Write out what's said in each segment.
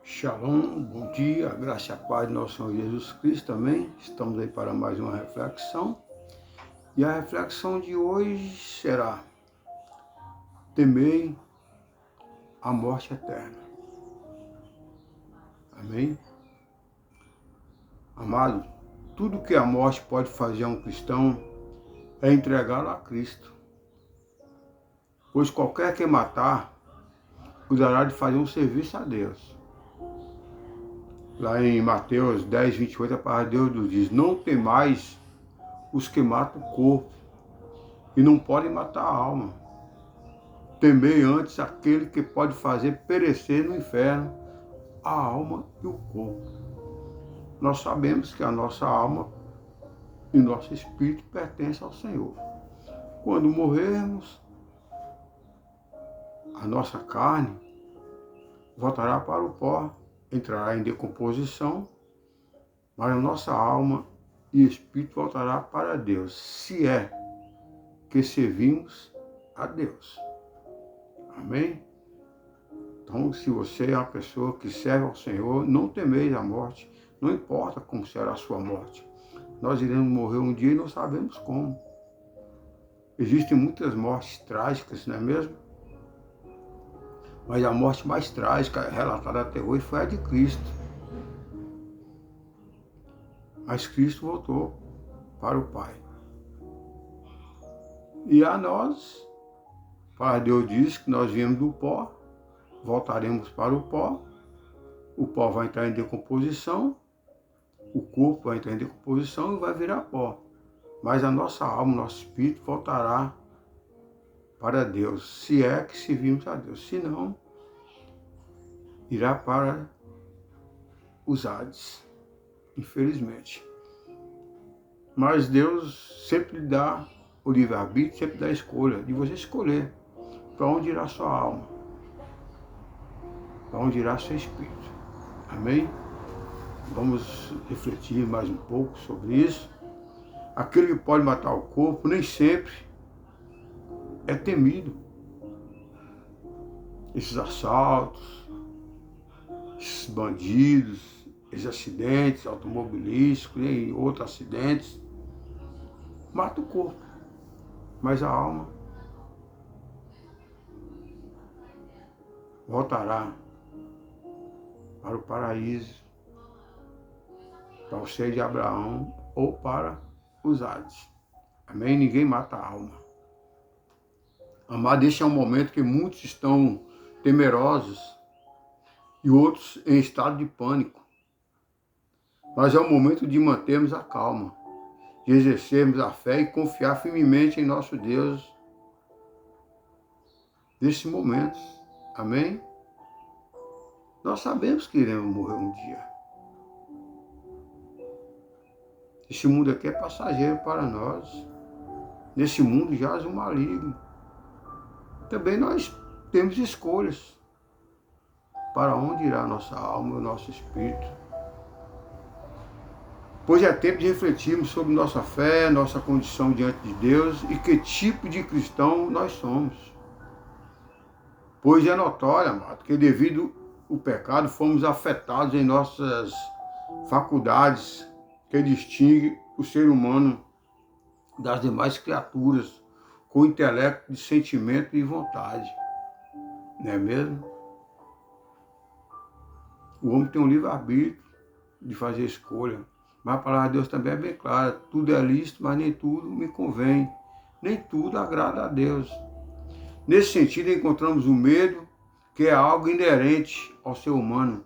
Shalom, bom dia, graça e a paz de nosso Senhor Jesus Cristo, amém? Estamos aí para mais uma reflexão. E a reflexão de hoje será: temei a morte eterna. Amém? Amado, tudo que a morte pode fazer a um cristão é entregá-lo a Cristo. Pois qualquer que matar, cuidará de fazer um serviço a Deus. Lá em Mateus 10, 28, a palavra de Deus nos diz: não temais os que matam o corpo e não podem matar a alma. Temei antes aquele que pode fazer perecer no inferno a alma e o corpo. Nós sabemos que a nossa alma e nosso espírito pertencem ao Senhor. Quando morrermos, a nossa carne voltará para o pó, entrará em decomposição, mas a nossa alma e espírito voltará para Deus, se é que servimos a Deus. Amém? Então, se você é uma pessoa que serve ao Senhor, não temeis a morte, não importa como será a sua morte. Nós iremos morrer um dia e não sabemos como. Existem muitas mortes trágicas, não é mesmo? Mas a morte mais trágica relatada até hoje foi a de Cristo. Mas Cristo voltou para o Pai. E a nós, para Deus diz que nós viemos do pó, voltaremos para o pó vai entrar em decomposição, o corpo vai entrar em decomposição e vai virar pó. Mas a nossa alma, nosso espírito voltará para Deus, se é que servimos a Deus. Se não, irá para os Hades, infelizmente. Mas Deus sempre dá o livre-arbítrio, sempre dá a escolha, de você escolher para onde irá sua alma, para onde irá seu espírito. Amém? Vamos refletir mais um pouco sobre isso. Aquele que pode matar o corpo nem sempre é temido. Esses assaltos, esses bandidos, esses acidentes automobilísticos e outros acidentes, matam o corpo, mas a alma voltará para o paraíso, para o seio de Abraão ou para os Hades. Amém? Ninguém mata a alma. Amado, este é um momento que muitos estão temerosos e outros em estado de pânico. Mas é o momento de mantermos a calma, de exercermos a fé e confiar firmemente em nosso Deus nesse momento. Amém? Nós sabemos que iremos morrer um dia. Esse mundo aqui é passageiro para nós. Nesse mundo jaz o maligno. Também nós temos escolhas para onde irá a nossa alma e o nosso espírito. Pois é tempo de refletirmos sobre nossa fé, nossa condição diante de Deus e que tipo de cristão nós somos. Pois é notório, amado, que devido ao pecado fomos afetados em nossas faculdades que distingue o ser humano das demais criaturas com intelecto de sentimento e vontade. Não é mesmo? O homem tem um livre-arbítrio de fazer escolha. Mas a palavra de Deus também é bem clara. Tudo é lícito, mas nem tudo me convém. Nem tudo agrada a Deus. Nesse sentido, encontramos o medo, que é algo inerente ao ser humano,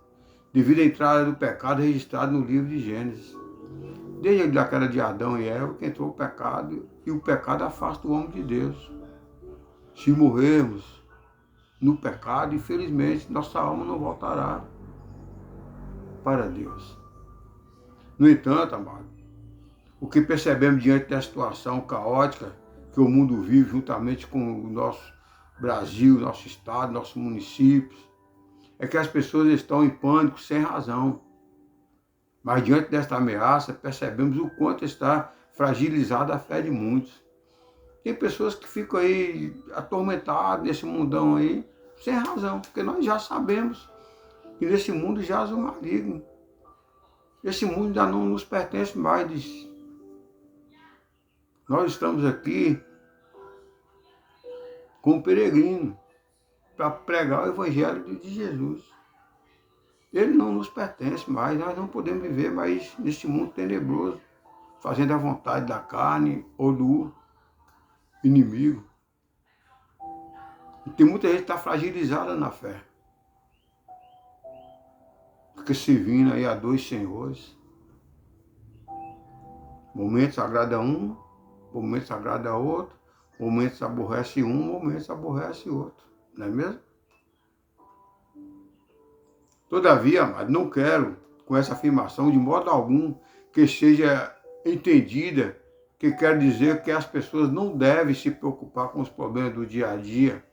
devido à entrada do pecado registrado no livro de Gênesis. Desde a queda de Adão e Eva que entrou o pecado, e o pecado afasta o homem de Deus. Se morrermos no pecado, infelizmente, nossa alma não voltará para Deus. No entanto, amado, o que percebemos diante da situação caótica que o mundo vive juntamente com o nosso Brasil, nosso estado, nossos municípios, é que as pessoas estão em pânico sem razão. Mas diante desta ameaça, percebemos o quanto está fragilizada a fé de muitos. Tem pessoas que ficam aí atormentadas nesse mundão aí, sem razão, porque nós já sabemos que nesse mundo jaz o maligno. Esse mundo ainda não nos pertence mais. Nós estamos aqui como peregrino para pregar o Evangelho de Jesus. Ele não nos pertence mais, nós não podemos viver mais neste mundo tenebroso, fazendo a vontade da carne ou do inimigo. E tem muita gente que está fragilizada na fé. Fica servindo aí a dois senhores. Momentos agrada um, momentos agrada outro, momentos aborrece um, momentos aborrece outro. Não é mesmo? Todavia, amado, não quero, com essa afirmação, de modo algum, que seja entendida, que quer dizer que as pessoas não devem se preocupar com os problemas do dia a dia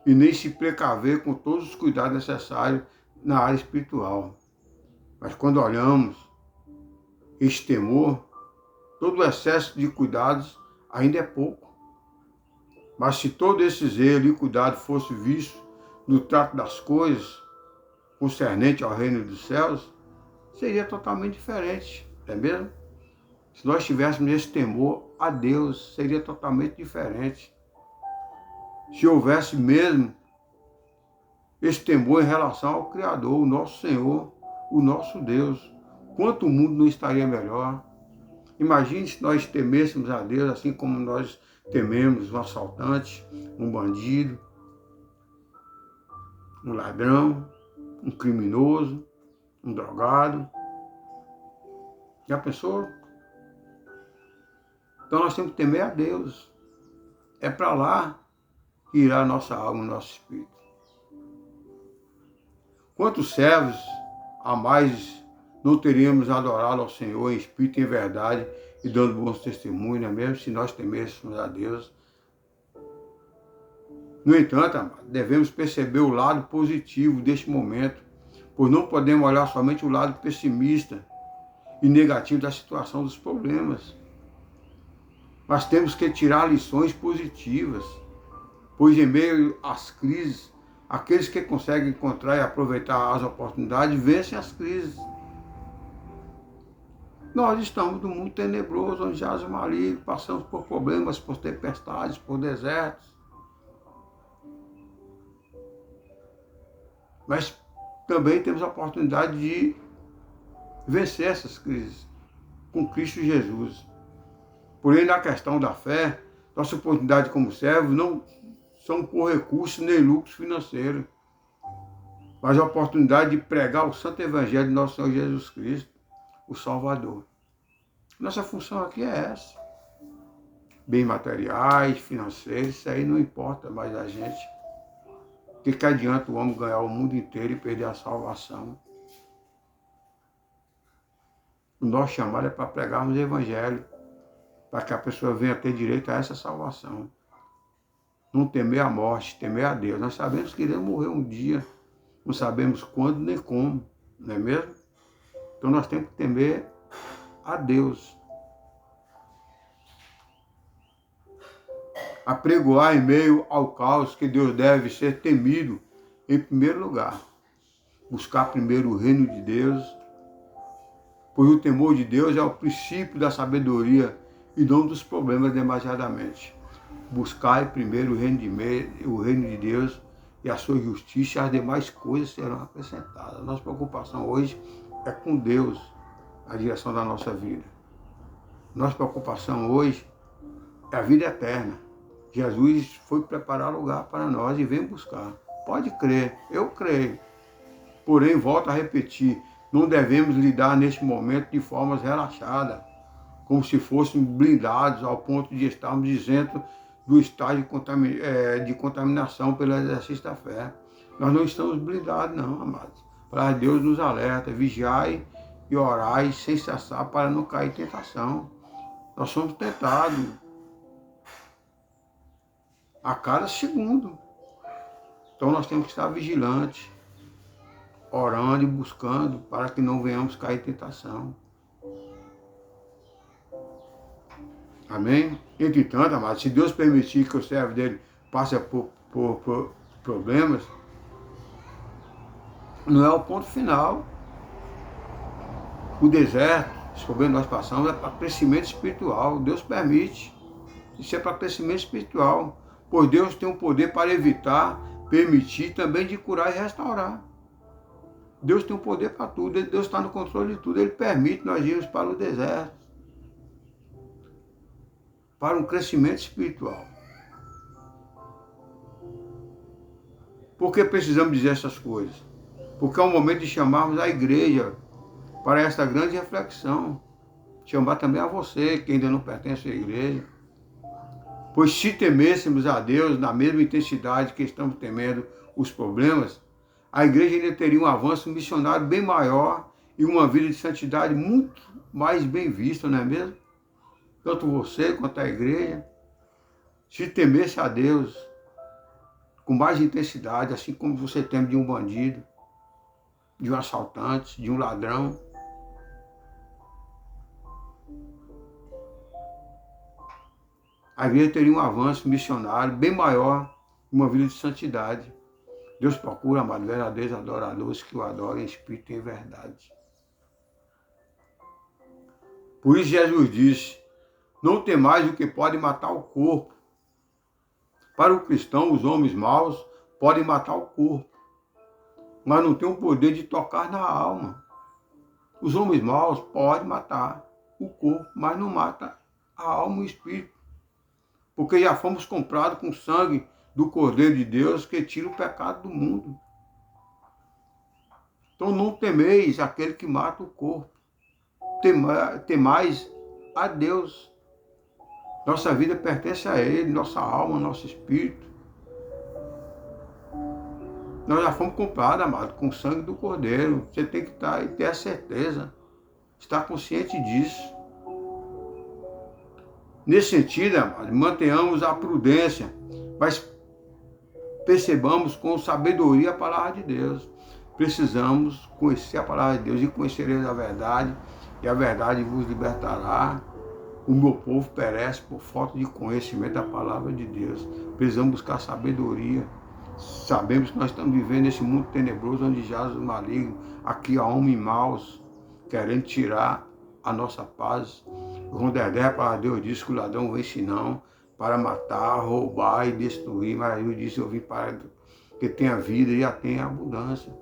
e nem se precaver com todos os cuidados necessários na área espiritual. Mas quando olhamos este temor, todo o excesso de cuidados ainda é pouco. Mas se todo esse zelo e cuidado fosse visto no trato das coisas, concernente ao reino dos céus, seria totalmente diferente, não é mesmo? Se nós tivéssemos esse temor a Deus, seria totalmente diferente. Se houvesse mesmo esse temor em relação ao Criador, o nosso Senhor, o nosso Deus, quanto o mundo não estaria melhor. Imagine se nós temêssemos a Deus assim como nós tememos um assaltante, um bandido, um ladrão, um criminoso, um drogado. Já pensou? Então nós temos que temer a Deus. É para lá que irá a nossa alma e o nosso espírito. Quantos servos a mais não teríamos adorado ao Senhor em espírito e em verdade e dando bons testemunhos, não é mesmo? Se nós temêssemos a Deus. No entanto, amado, devemos perceber o lado positivo deste momento, pois não podemos olhar somente o lado pessimista e negativo da situação dos problemas. Mas temos que tirar lições positivas, pois em meio às crises, aqueles que conseguem encontrar e aproveitar as oportunidades vencem as crises. Nós estamos num mundo tenebroso, onde jaz o maligno, passamos por problemas, por tempestades, por desertos. Mas também temos a oportunidade de vencer essas crises com Cristo Jesus. Porém, na questão da fé, nossa oportunidade como servos não são por recursos nem lucros financeiros, mas a oportunidade de pregar o santo evangelho de nosso Senhor Jesus Cristo, o Salvador. Nossa função aqui é essa. Bens materiais, financeiros, isso aí não importa mais a gente. O que adianta o homem ganhar o mundo inteiro e perder a salvação? O nosso chamado é para pregarmos o evangelho, para que a pessoa venha ter direito a essa salvação. Não temer a morte, temer a Deus. Nós sabemos que iremos morrer um dia, não sabemos quando nem como, não é mesmo? Então nós temos que temer a Deus. Apregoar em meio ao caos que Deus deve ser temido em primeiro lugar. Buscar primeiro o reino de Deus, pois o temor de Deus é o princípio da sabedoria e não dos problemas demasiadamente. Buscar primeiro o reino de Deus e a sua justiça, e as demais coisas serão acrescentadas. A nossa preocupação hoje é com Deus, a direção da nossa vida. Nossa preocupação hoje é a vida eterna. Jesus foi preparar lugar para nós e vem buscar. Pode crer, eu creio. Porém, volto a repetir, não devemos lidar neste momento de formas relaxadas, como se fôssemos blindados ao ponto de estarmos isentos do estado de contaminação pelo exercício da fé. Nós não estamos blindados não, amados. Para Deus nos alerta, vigiai e orai sem cessar para não cair em tentação. Nós somos tentados a cada segundo. Então nós temos que estar vigilantes, orando e buscando para que não venhamos cair em tentação. Amém? Entretanto, amados, se Deus permitir que o servo dele passe por problemas, não é o ponto final. O deserto, esse problema que nós passamos, é para crescimento espiritual. Deus permite. Isso é para crescimento espiritual. Pois Deus tem um poder para evitar, permitir, também de curar e restaurar. Deus tem um poder para tudo. Deus está no controle de tudo. Ele permite nós irmos para o deserto. Para um crescimento espiritual. Por que precisamos dizer essas coisas? Porque é o momento de chamarmos a igreja para esta grande reflexão. Chamar também a você, que ainda não pertence à igreja. Pois se temêssemos a Deus na mesma intensidade que estamos temendo os problemas, a igreja ainda teria um avanço missionário bem maior e uma vida de santidade muito mais bem vista, não é mesmo? Tanto você quanto a igreja. Se temesse a Deus com mais intensidade, assim como você teme de um bandido, de um assaltante, de um ladrão. A igreja teria um avanço missionário bem maior, uma vida de santidade. Deus procura, amado, verdadeiros adoradores que o adorem em espírito e em verdade. Por isso Jesus disse, não temais o que pode matar o corpo. Para o cristão, os homens maus podem matar o corpo, mas não têm o poder de tocar na alma. Os homens maus podem matar o corpo, mas não matam a alma e o espírito. Porque já fomos comprados com o sangue do Cordeiro de Deus que tira o pecado do mundo. Então não temeis aquele que mata o corpo. Temais a Deus. Nossa vida pertence a Ele, nossa alma, nosso espírito. Nós já fomos comprados, amado, com o sangue do Cordeiro. Você tem que estar e ter a certeza, estar consciente disso. Nesse sentido, amado, mantenhamos a prudência, mas percebamos com sabedoria a palavra de Deus. Precisamos conhecer a palavra de Deus e conhecereis a verdade, e a verdade vos libertará. O meu povo perece por falta de conhecimento da palavra de Deus. Precisamos buscar sabedoria. Sabemos que nós estamos vivendo nesse mundo tenebroso onde jaz o maligno. Aqui há homens maus querendo tirar a nossa paz. O Dedé, para Deus disse que o ladrão vem senão para matar, roubar e destruir. Mas eu disse, eu vim para que tenha vida e já tenha abundância.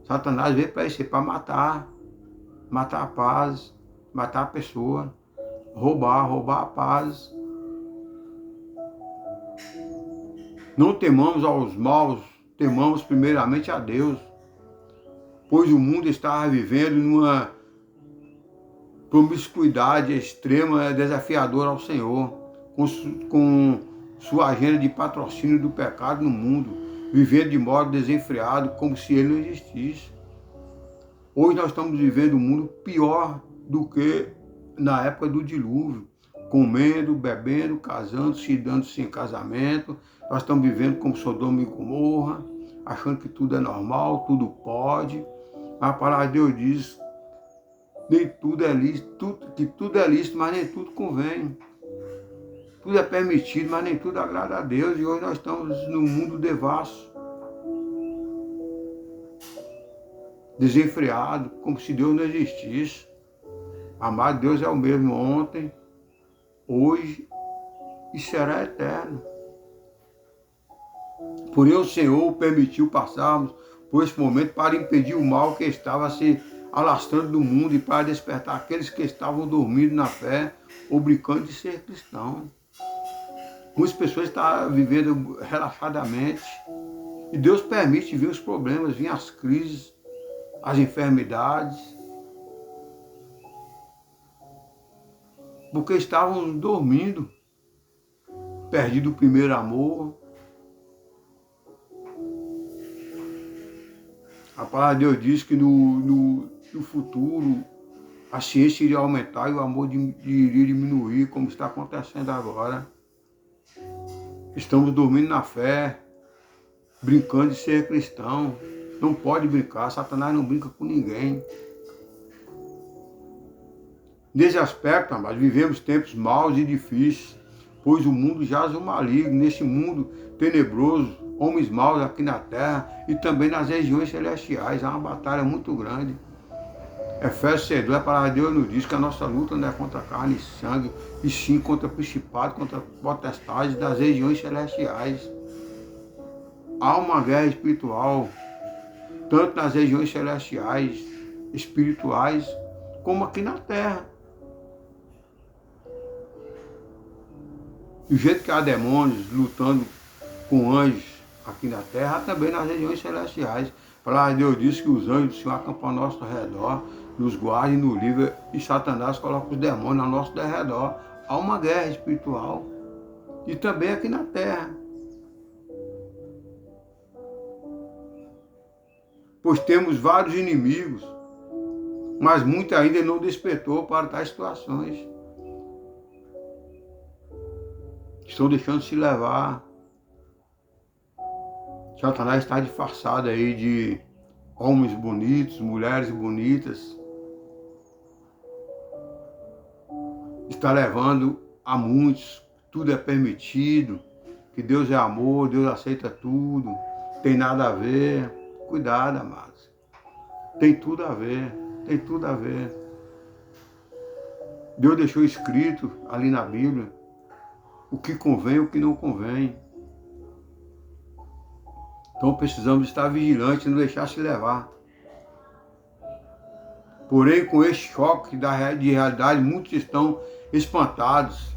Satanás veio para isso, para matar a paz, matar a pessoa, roubar a paz. Não temamos aos maus, temamos primeiramente a Deus, pois o mundo está vivendo numa promiscuidade extrema, desafiadora ao Senhor, com sua agenda de patrocínio do pecado no mundo, vivendo de modo desenfreado, como se ele não existisse. Hoje nós estamos vivendo um mundo pior do que na época do dilúvio, comendo, bebendo, casando, se dando sem casamento. Nós estamos vivendo como Sodoma e Gomorra, achando que tudo é normal, tudo pode. A palavra de Deus diz, nem tudo é lícito, que tudo é lícito, mas nem tudo convém. Tudo é permitido, mas nem tudo agrada a Deus. E hoje nós estamos num mundo devasso, desenfreado, como se Deus não existisse. Amado, Deus é o mesmo ontem, hoje e será eterno. Porém, o Senhor permitiu passarmos por esse momento para impedir o mal que estava se alastrando do mundo e para despertar aqueles que estavam dormindo na fé ou brincando de ser cristão. Muitas pessoas estão vivendo relaxadamente e Deus permite vir os problemas, vir as crises, as enfermidades, porque estavam dormindo, perdido o primeiro amor. A palavra de Deus diz que no futuro a ciência iria aumentar e o amor iria diminuir, como está acontecendo agora. Estamos dormindo na fé, brincando de ser cristão. Não pode brincar, Satanás não brinca com ninguém. Nesse aspecto, amados, vivemos tempos maus e difíceis, pois o mundo jaz o maligno, nesse mundo tenebroso, homens maus aqui na terra e também nas regiões celestiais. Há uma batalha muito grande. Efésios 6:2, a palavra de Deus nos diz que a nossa luta não é contra carne e sangue, e sim contra principados, contra potestades das regiões celestiais. Há uma guerra espiritual, tanto nas regiões celestiais, espirituais, como aqui na terra. Do jeito que há demônios lutando com anjos aqui na terra, há também nas regiões celestiais. A palavra de Deus diz que os anjos do Senhor acampam ao nosso redor, nos guardam e nos livram, e Satanás coloca os demônios ao nosso redor. Há uma guerra espiritual. E também aqui na terra. Pois temos vários inimigos, mas muito ainda não despertou para tais situações. Estão deixando se levar. Satanás está disfarçado aí de homens bonitos, mulheres bonitas. Está levando a muitos, tudo é permitido, que Deus é amor, Deus aceita tudo, tem nada a ver. Cuidado, amados. Tem tudo a ver, tem tudo a ver. Deus deixou escrito ali na Bíblia o que convém e o que não convém. Então precisamos estar vigilantes e não deixar se levar. Porém, com esse choque de realidade, muitos estão espantados.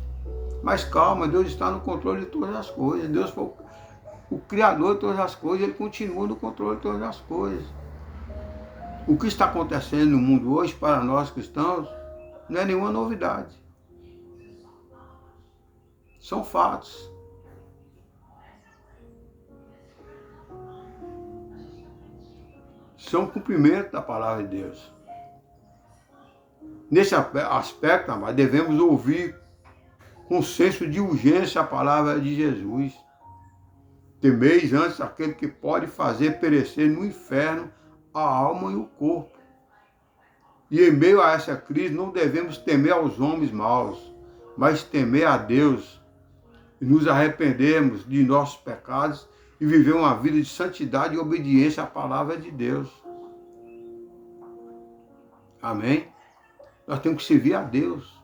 Mas calma, Deus está no controle de todas as coisas. Deus foi o Criador de todas as coisas, Ele continua no controle de todas as coisas. O que está acontecendo no mundo hoje, para nós cristãos, não é nenhuma novidade. São fatos. São cumprimento da palavra de Deus. Nesse aspecto, amados, devemos ouvir com senso de urgência a palavra de Jesus. Temeis antes aquele que pode fazer perecer no inferno a alma e o corpo. E em meio a essa crise não devemos temer aos homens maus, mas temer a Deus e nos arrependermos de nossos pecados e viver uma vida de santidade e obediência à palavra de Deus. Amém? Nós temos que servir a Deus.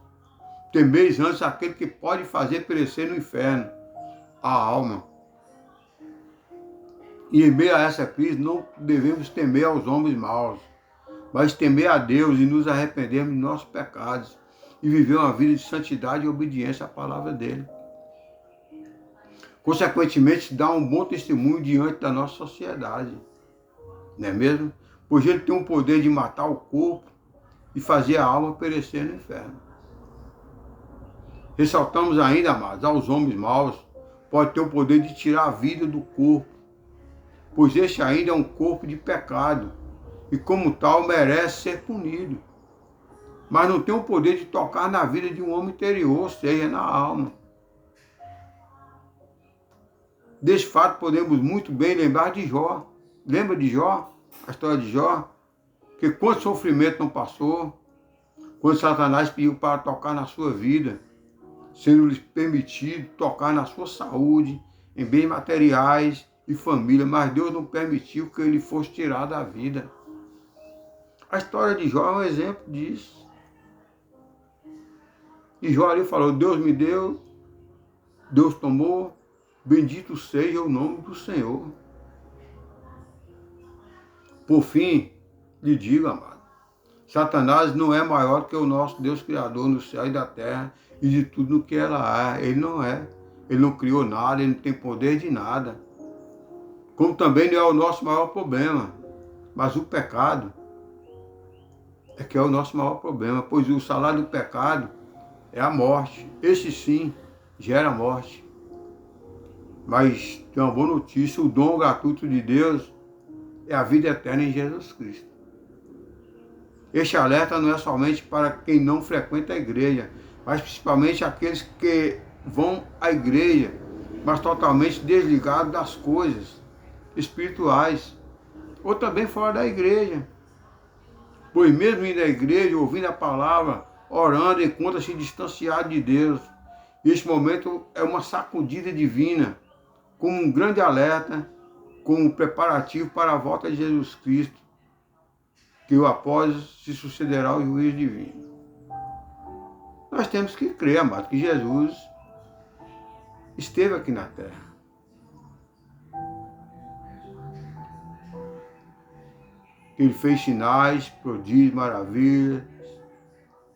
Temeis antes aquele que pode fazer perecer no inferno a alma. E em meio a essa crise não devemos temer aos homens maus, mas temer a Deus e nos arrependermos de nossos pecados e viver uma vida de santidade e obediência à palavra dele. Consequentemente, dá um bom testemunho diante da nossa sociedade, não é mesmo? Pois ele tem o poder de matar o corpo e fazer a alma perecer no inferno. Ressaltamos ainda, amados, aos homens maus, pode ter o poder de tirar a vida do corpo, pois este ainda é um corpo de pecado e como tal merece ser punido. Mas não tem o poder de tocar na vida de um homem interior, ou seja, na alma. Desse fato podemos muito bem lembrar de Jó. Lembra de Jó? A história de Jó? Que quanto sofrimento não passou, quando Satanás pediu para tocar na sua vida, sendo-lhes permitido tocar na sua saúde, em bens materiais e família, mas Deus não permitiu que ele fosse tirado da vida. A história de Jó é um exemplo disso. E Jó ali falou, Deus me deu, Deus tomou, bendito seja o nome do Senhor. Por fim, lhe digo, amado, Satanás não é maior que o nosso Deus Criador no céu e da terra e de tudo no que ela há. Ele não é. Ele não criou nada, ele não tem poder de nada. Como também não é o nosso maior problema. Mas o pecado é que é o nosso maior problema, pois o salário do pecado é a morte. Esse sim gera morte. Mas tem uma boa notícia, o dom gratuito de Deus é a vida eterna em Jesus Cristo. Este alerta não é somente para quem não frequenta a igreja, mas principalmente aqueles que vão à igreja, mas totalmente desligados das coisas espirituais, ou também fora da igreja. Pois mesmo indo à igreja, ouvindo a palavra, orando, encontra-se distanciado de Deus E este momento é uma sacudida divina, como um grande alerta, como um preparativo para a volta de Jesus Cristo, que após se sucederá o juízo divino. Nós temos que crer, amado, que Jesus esteve aqui na terra. Ele fez sinais, prodígios, maravilhas,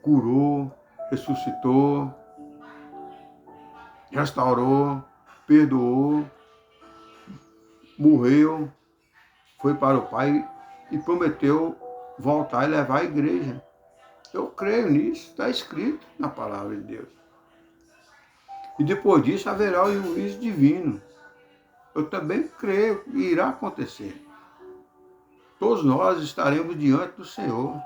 curou, ressuscitou, restaurou, perdoou, morreu, foi para o Pai e prometeu voltar e levar a igreja. Eu creio nisso, está escrito na palavra de Deus. E depois disso haverá o juízo divino. Eu também creio que irá acontecer. Todos nós estaremos diante do Senhor.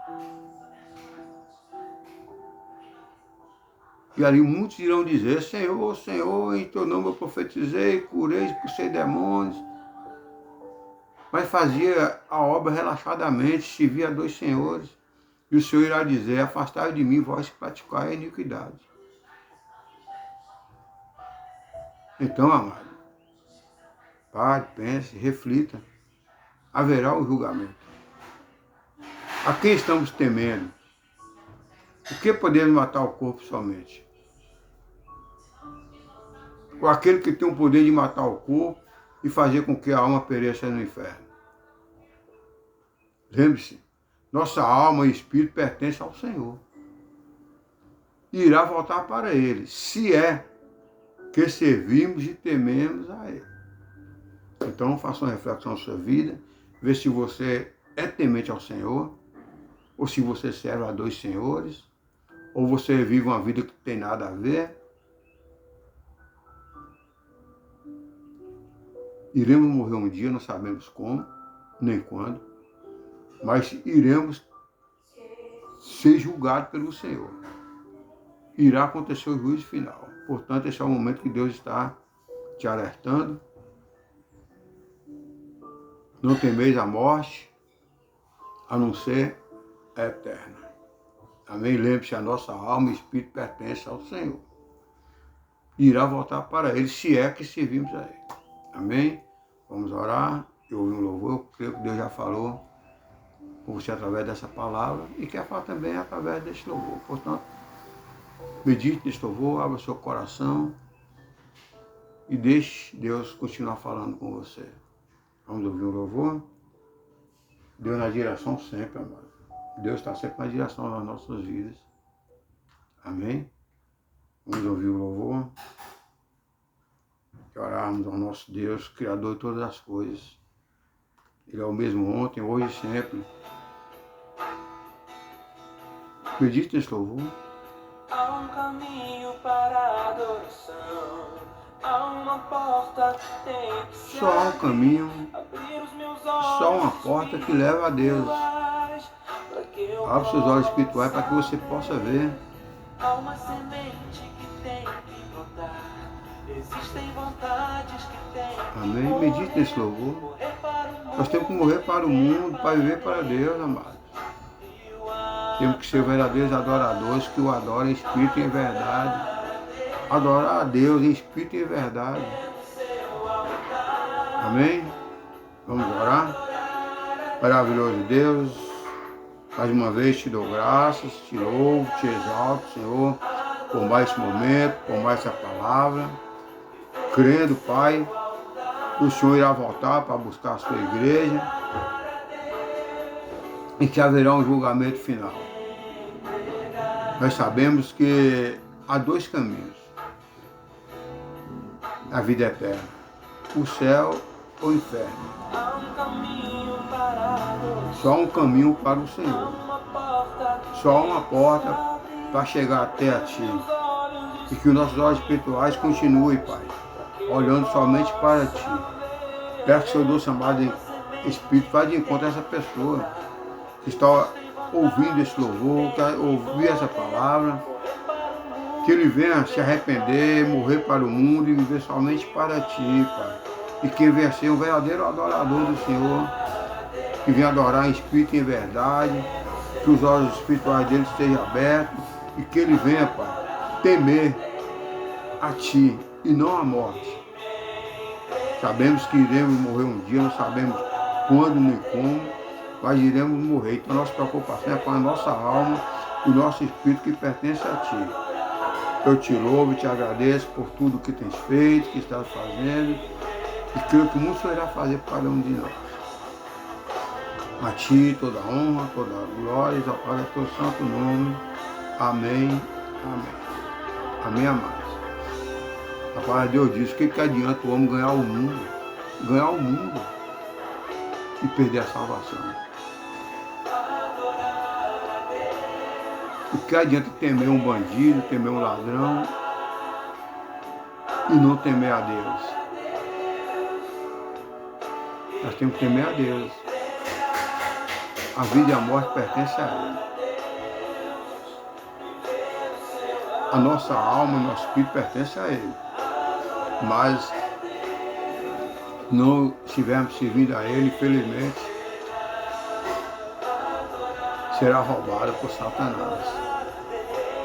E ali muitos irão dizer, Senhor, Senhor, em teu nome eu profetizei, curei, expulsei demônios. Mas fazia a obra relaxadamente, servia a dois senhores. E o Senhor irá dizer, afastai de mim, vós que praticai a iniquidade. Então, amado, pare, pense, reflita. Haverá o julgamento. A quem estamos temendo? Por que podemos matar o corpo somente? Ou aquele que tem o poder de matar o corpo e fazer com que a alma pereça no inferno. Lembre-se, nossa alma e espírito pertencem ao Senhor. E irá voltar para Ele, se é que servimos e tememos a Ele. Então, faça uma reflexão na sua vida, vê se você é temente ao Senhor, ou se você serve a dois senhores, ou você vive uma vida que não tem nada a ver. Iremos morrer um dia, não sabemos como, nem quando, mas iremos ser julgados pelo Senhor. Irá acontecer o juízo final. Portanto, esse é o momento que Deus está te alertando. Não temeis a morte, a não ser a eterna. Amém? Lembre-se, a nossa alma e espírito pertence ao Senhor. Irá voltar para Ele, se é que servimos a Ele. Amém? Vamos orar. Eu ouvi um louvor, eu creio que Deus já falou com você através dessa palavra e quer falar também através desse louvor. Portanto, medite nesse louvor, abra o seu coração e deixe Deus continuar falando com você. Vamos ouvir um louvor? Deus na direção sempre, amado. Deus está sempre na direção das nossas vidas. Amém? Vamos ouvir o louvor. E orarmos ao nosso Deus, Criador de todas as coisas. Ele é o mesmo ontem, hoje e sempre. Medite nesse louvor. Há um caminho para a adoração, há uma porta que tem que se Só há um caminho, abrir os meus olhos, só uma porta que leva a Deus. Abra seus olhos espirituais para que você possa ver. Há uma semente que tem que brotar, existem vontades que tem que Amém? Medite nesse louvor. Nós temos que morrer para o mundo, para viver para Deus, amados. Temos que ser verdadeiros adoradores que o adoram em espírito e em verdade. Adorar a Deus em espírito e em verdade. Amém? Vamos orar? Maravilhoso Deus, mais uma vez te dou graças, te louvo, te exalto, Senhor, por mais esse momento, por mais essa palavra. Crendo, Pai, que o Senhor irá voltar para buscar a sua igreja e que haverá um julgamento final. Nós sabemos que há dois caminhos na vida eterna: o céu ou o inferno. Só um caminho para o Senhor. Só uma porta para chegar até a Ti. E que os nossos olhos espirituais continuem, Pai, olhando somente para Ti. Peço que o Senhor doce amado Espírito vá de encontro a essa pessoa que está ouvindo esse louvor, que ouvir essa palavra, que ele venha se arrepender, morrer para o mundo e viver somente para Ti, Pai. E que venha ser um verdadeiro adorador do Senhor, que venha adorar em espírito e em verdade, que os olhos espirituais dele estejam abertos e que ele venha, Pai, temer a Ti e não à morte. Sabemos que iremos morrer um dia, não sabemos quando nem como, mas iremos morrer. Então nossa preocupação é com a nossa alma e o nosso espírito que pertence a Ti. Eu te louvo e te agradeço por tudo que tens feito, que estás fazendo, e creio que muito irá fazer para cada um de nós. A Ti toda a honra, toda a glória, exaltado é teu santo nome. Amém, amém. Amém, amados. A palavra de Deus diz, o que adianta o homem ganhar o mundo e perder a salvação? O que adianta temer um bandido, temer um ladrão e não temer a Deus? Nós temos que temer a Deus. A vida e a morte pertencem a Ele. A nossa alma, o nosso espírito pertence a Ele. Mas não estivermos servindo a Ele, infelizmente, será roubado por Satanás.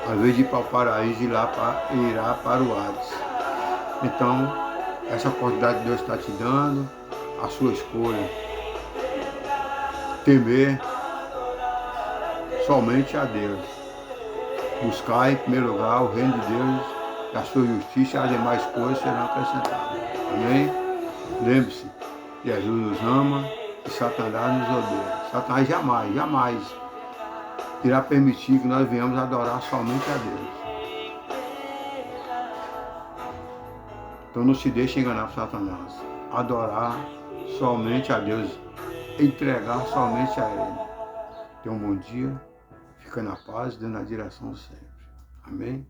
Ao invés de ir para o paraíso, irá para o Hades. Então, essa oportunidade que Deus está te dando, a sua escolha. Temer somente a Deus. Buscar em primeiro lugar o reino de Deus e a sua justiça, e as demais coisas serão acrescentadas. Amém? Lembre-se, Jesus nos ama e Satanás nos odeia. Satanás jamais irá permitir que nós venhamos adorar somente a Deus. Então não se deixe enganar por Satanás. Adorar somente a Deus. Entregar somente a Ele. Tenha um bom dia. Fica na paz, dando a direção sempre. Amém?